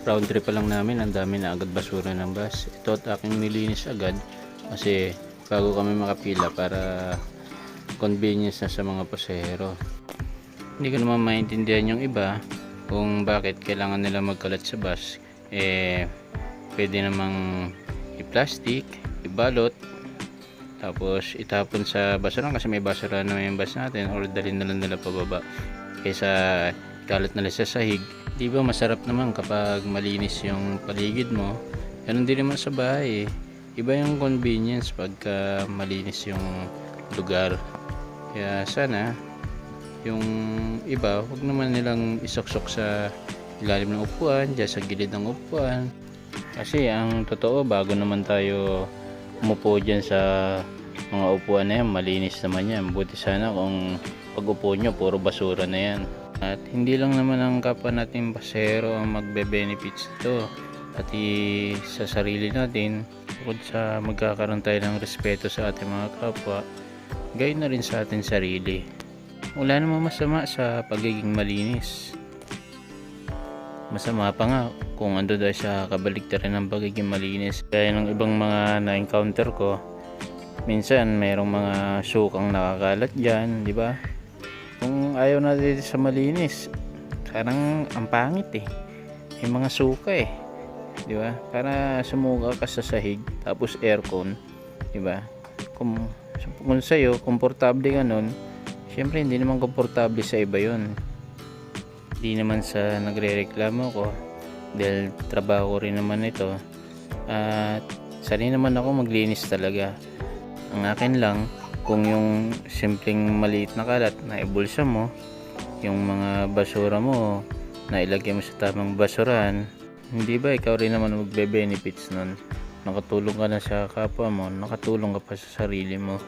round trip pa lang namin, ang dami na agad basura ng bus. Ito at aking nilinis agad kasi bago kami makapila para convenience na sa mga pasahero. Hindi ko naman maintindihan yung iba kung bakit kailangan nila magkalat sa bus. Pwede namang i-plastic, ibalot, tapos itapon sa basurahan kasi may basura na yung bus natin, or dalhin na lang nila pababa kaysa kalat nila sa sahig. Di ba masarap naman kapag malinis yung paligid mo? Ganun din naman sa bahay. Iba yung convenience pagka malinis yung lugar. Kaya sana yung iba, huwag naman nilang isuksok sa ilalim ng upuan, dyan sa gilid ng upuan. Kasi ang totoo, bago naman tayo umupo dyan sa mga upuan na yan, malinis naman yan. Buti sana kung pag-upo nyo, puro basura na yan. At hindi lang naman ang kapwa natin pasahero ang magbe-benefits ito, pati sa sarili natin. Bukod sa magkakaroon tayo ng respeto sa ating mga kapwa, gayon na rin sa ating sarili. Wala namang masama sa pagiging malinis. Masama pa nga kung ando dahil sa kabaligtaran ng pagiging malinis. Kaya ng ibang mga na-encounter ko, minsan mayroong mga sukang nakakalat dyan, di ba? Kung ayaw natin sa malinis, parang ang pangit may mga suka di ba? Para sumuka ka sa sahig tapos aircon, di ba? Kung sa'yo komportable ka nun, syempre hindi naman komportable sa iba yun. Hindi naman sa nagre-reklamo ko dahil trabaho ko rin naman ito, at sanay naman ako maglinis talaga. Ang akin lang, kung yung simpleng maliit na kalat na ibulsa mo, yung mga basura mo na ilagay mo sa tamang basurahan, hindi ba ikaw rin naman magbe-benefits nun? Nakatulong ka na sa kapwa mo, nakatulong ka pa sa sarili mo.